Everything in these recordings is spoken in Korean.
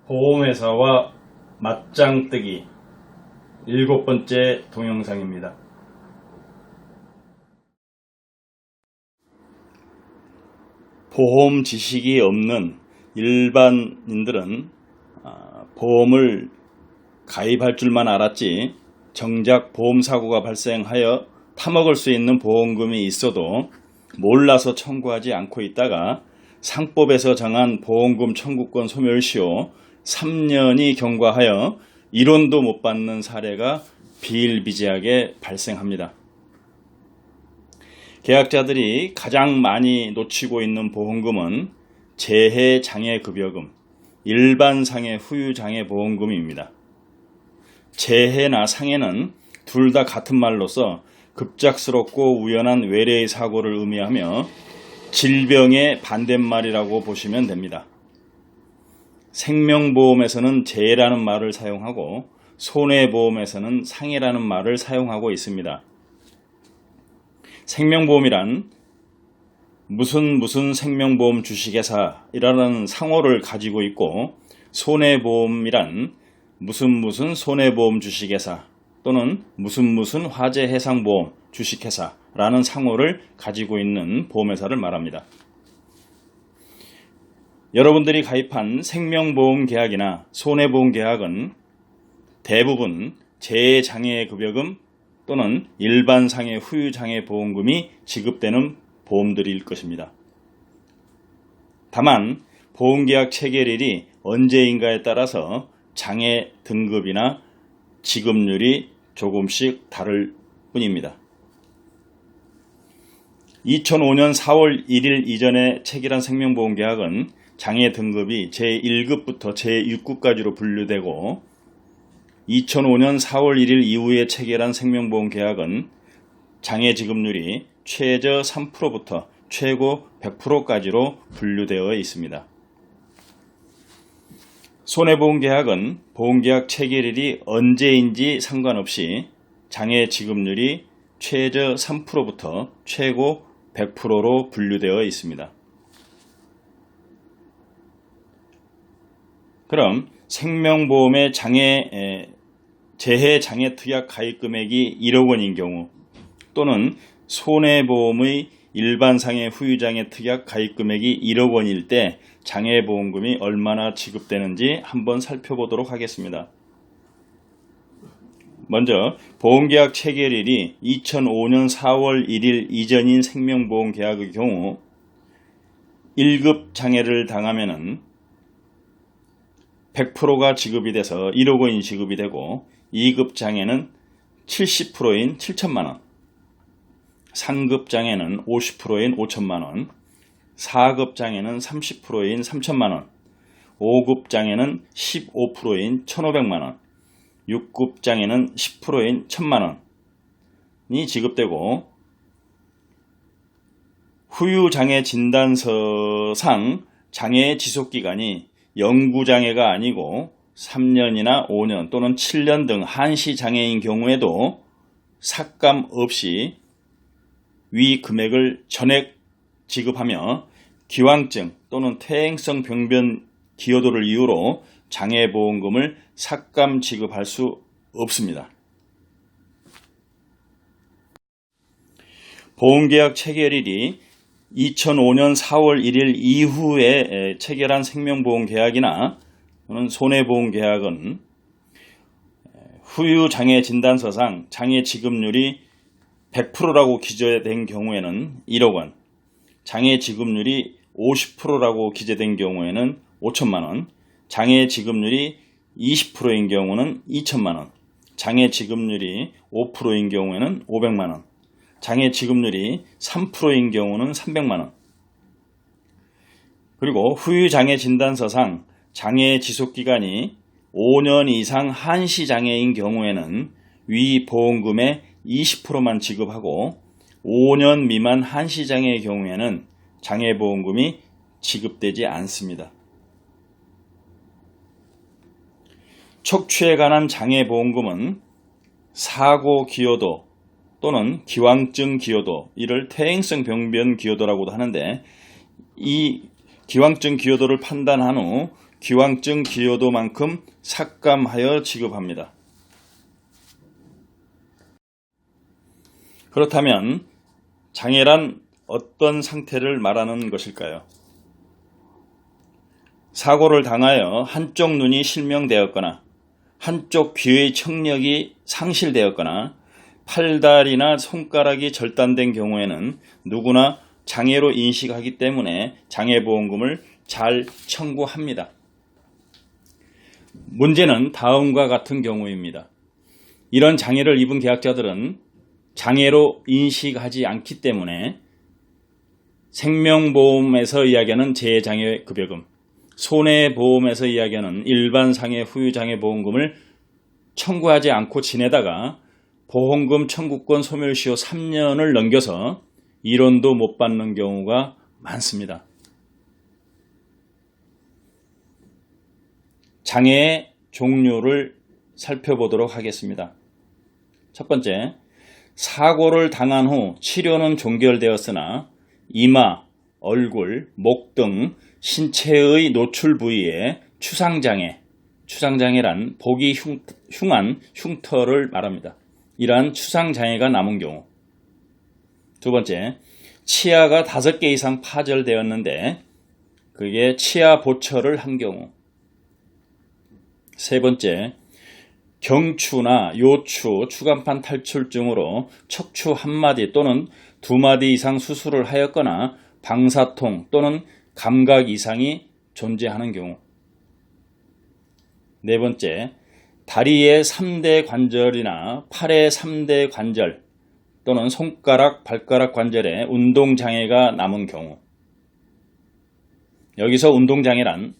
보험회사와 맞짱뜨기 7번째 동영상입니다. 보험 지식이 없는 일반인들은 보험을 가입할 줄만 알았지 정작 보험사고가 발생하여 타먹을 수 있는 보험금이 있어도 몰라서 청구하지 않고 있다가 상법에서 정한 보험금 청구권 소멸시효 3년이 경과하여 1원도 못 받는 사례가 비일비재하게 발생합니다. 계약자들이 가장 많이 놓치고 있는 보험금은 재해장애급여금, 일반상해 후유장애보험금입니다. 재해나 상해는 둘 다 같은 말로서 급작스럽고 우연한 외래의 사고를 의미하며 질병의 반대말이라고 보시면 됩니다. 생명보험에서는 재해라는 말을 사용하고 손해보험에서는 상해라는 말을 사용하고 있습니다. 생명보험이란 무슨 생명보험 주식회사이라는 상호를 가지고 있고 손해보험이란 무슨 손해보험 주식회사 또는 무슨 화재해상보험 주식회사라는 상호를 가지고 있는 보험회사를 말합니다. 여러분들이 가입한 생명보험 계약이나 손해보험 계약은 대부분 재해장애급여금 또는 일반상해 후유장애보험금이 지급되는 보험들일 것입니다. 다만 보험계약 체결일이 언제인가에 따라서 장애 등급이나 지급률이 조금씩 다를 뿐입니다. 2005년 4월 1일 이전에 체결한 생명보험 계약은 장애 등급이 제1급부터 제6급까지로 분류되고 2005년 4월 1일 이후에 체결한 생명보험 계약은 장애 지급률이 최저 3%부터 최고 100%까지로 분류되어 있습니다. 손해보험 계약은 보험계약 체결일이 언제인지 상관없이 장애 지급률이 최저 3%부터 최고 100%로 분류되어 있습니다. 그럼 생명보험의 재해장애특약 가입금액이 1억 원인 경우 또는 손해보험의 일반상해 후유장애 특약 가입금액이 1억 원일 때 장애보험금이 얼마나 지급되는지 한번 살펴보도록 하겠습니다. 먼저 보험계약 체결일이 2005년 4월 1일 이전인 생명보험 계약의 경우 1급 장애를 당하면 100%가 지급이 돼서 1억 원이 지급이 되고 2급 장애는 70%인 7천만원, 상급 장애는 50%인 5천만원, 4급 장애는 30%인 3천만원, 5급 장애는 15%인 1,500만원, 6급 장애는 10%인 1,000만원이 지급되고 후유장애 진단서상 장애의 지속기간이 영구장애가 아니고 3년이나 5년 또는 7년 등 한시장애인 경우에도 삭감 없이 위 금액을 전액 지급하며 기왕증 또는 퇴행성 병변 기여도를 이유로 장애보험금을 삭감 지급할 수 없습니다. 보험계약 체결일이 2005년 4월 1일 이후에 체결한 생명보험 계약이나 또는 손해보험 계약은 후유장애 진단서상 장애 지급률이 100%라고 기재된 경우에는 1억 원, 장애 지급률이 50%라고 기재된 경우에는 5천만원, 장애 지급률이 20%인 경우는 2천만원, 장애 지급률이 5%인 경우에는 500만원, 장애 지급률이 3%인 경우는 300만원. 그리고 후유장애 진단서상 장애 지속기간이 5년 이상 한시장애인 경우에는 위 보험금의 20%만 지급하고 5년 미만 한시장애의 경우에는 장애보험금이 지급되지 않습니다. 척추에 관한 장애보험금은 사고 기여도 또는 기왕증 기여도, 이를 퇴행성 병변 기여도라고도 하는데 이 기왕증 기여도를 판단한 후 기왕증 기여도만큼 삭감하여 지급합니다. 그렇다면 장애란 어떤 상태를 말하는 것일까요? 사고를 당하여 한쪽 눈이 실명되었거나 한쪽 귀의 청력이 상실되었거나 팔다리나 손가락이 절단된 경우에는 누구나 장애로 인식하기 때문에 장애보험금을 잘 청구합니다. 문제는 다음과 같은 경우입니다. 이런 장애를 입은 계약자들은 장애로 인식하지 않기 때문에 생명보험에서 이야기하는 재해장애급여금, 손해보험에서 이야기하는 일반상해 후유장애보험금을 청구하지 않고 지내다가 보험금 청구권 소멸시효 3년을 넘겨서 1원도 못 받는 경우가 많습니다. 장애의 종류를 살펴보도록 하겠습니다. 첫 번째, 사고를 당한 후 치료는 종결되었으나 이마, 얼굴, 목 등 신체의 노출 부위에 추상장애, 추상장애란 보기 흉한 흉터를 말합니다. 이러한 추상장애가 남은 경우. 두 번째, 치아가 5개 이상 파절되었는데 그게 치아 보철을 한 경우. 세 번째, 경추나 요추, 추간판 탈출증으로 척추 1마디 또는 2마디 이상 수술을 하였거나 방사통 또는 감각 이상이 존재하는 경우. 네 번째, 다리의 3대 관절이나 팔의 3대 관절 또는 손가락, 발가락 관절에 운동장애가 남은 경우. 여기서 운동장애란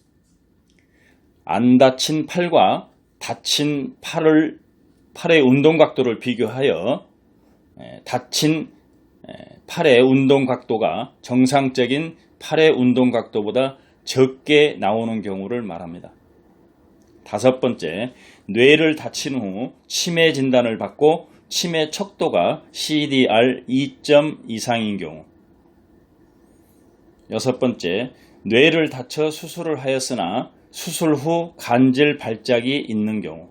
안 다친 팔과 다친 팔의 운동각도를 비교하여 다친 팔의 운동각도가 정상적인 팔의 운동각도보다 적게 나오는 경우를 말합니다. 다섯 번째, 뇌를 다친 후 치매 진단을 받고 치매 척도가 CDR 2점 이상인 경우. 여섯 번째, 뇌를 다쳐 수술을 하였으나 수술 후 간질 발작이 있는 경우.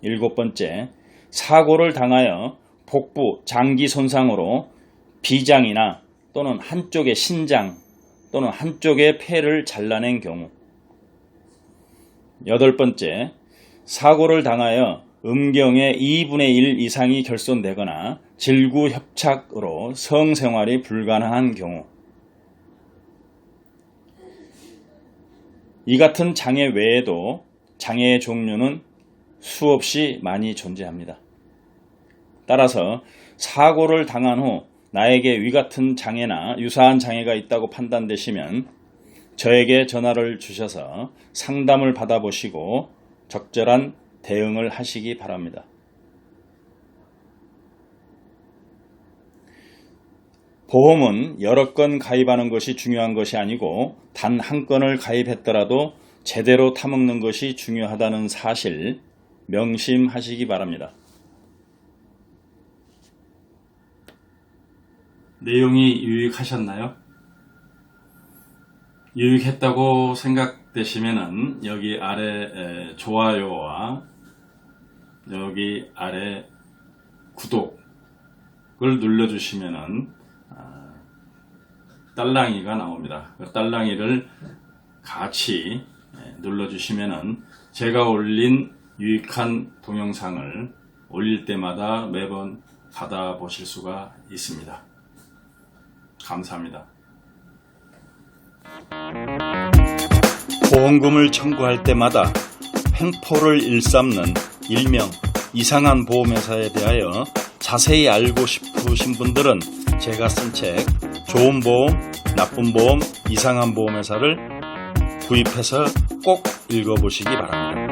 일곱 번째, 사고를 당하여 복부, 장기 손상으로 비장이나 또는 한쪽의 신장 또는 한쪽의 폐를 잘라낸 경우. 여덟 번째, 사고를 당하여 음경의 2분의 1 이상이 결손되거나 질구협착으로 성생활이 불가능한 경우. 이 같은 장애 외에도 장애의 종류는 수없이 많이 존재합니다. 따라서 사고를 당한 후 나에게 위 같은 장애나 유사한 장애가 있다고 판단되시면 저에게 전화를 주셔서 상담을 받아보시고 적절한 대응을 하시기 바랍니다. 보험은 여러 건 가입하는 것이 중요한 것이 아니고 단 한 건을 가입했더라도 제대로 타먹는 것이 중요하다는 사실 명심하시기 바랍니다. 내용이 유익하셨나요? 유익했다고 생각되시면은 여기 아래 좋아요와 여기 아래 구독을 눌러주시면은 딸랑이가 나옵니다. 그 딸랑이를 같이 눌러주시면은 제가 올린 유익한 동영상을 올릴 때마다 매번 받아보실 수가 있습니다. 감사합니다. 보험금을 청구할 때마다 횡포를 일삼는 일명 이상한 보험회사에 대하여 자세히 알고 싶으신 분들은 제가 쓴 책 좋은 보험, 나쁜 보험, 이상한 보험회사를 구입해서 꼭 읽어보시기 바랍니다.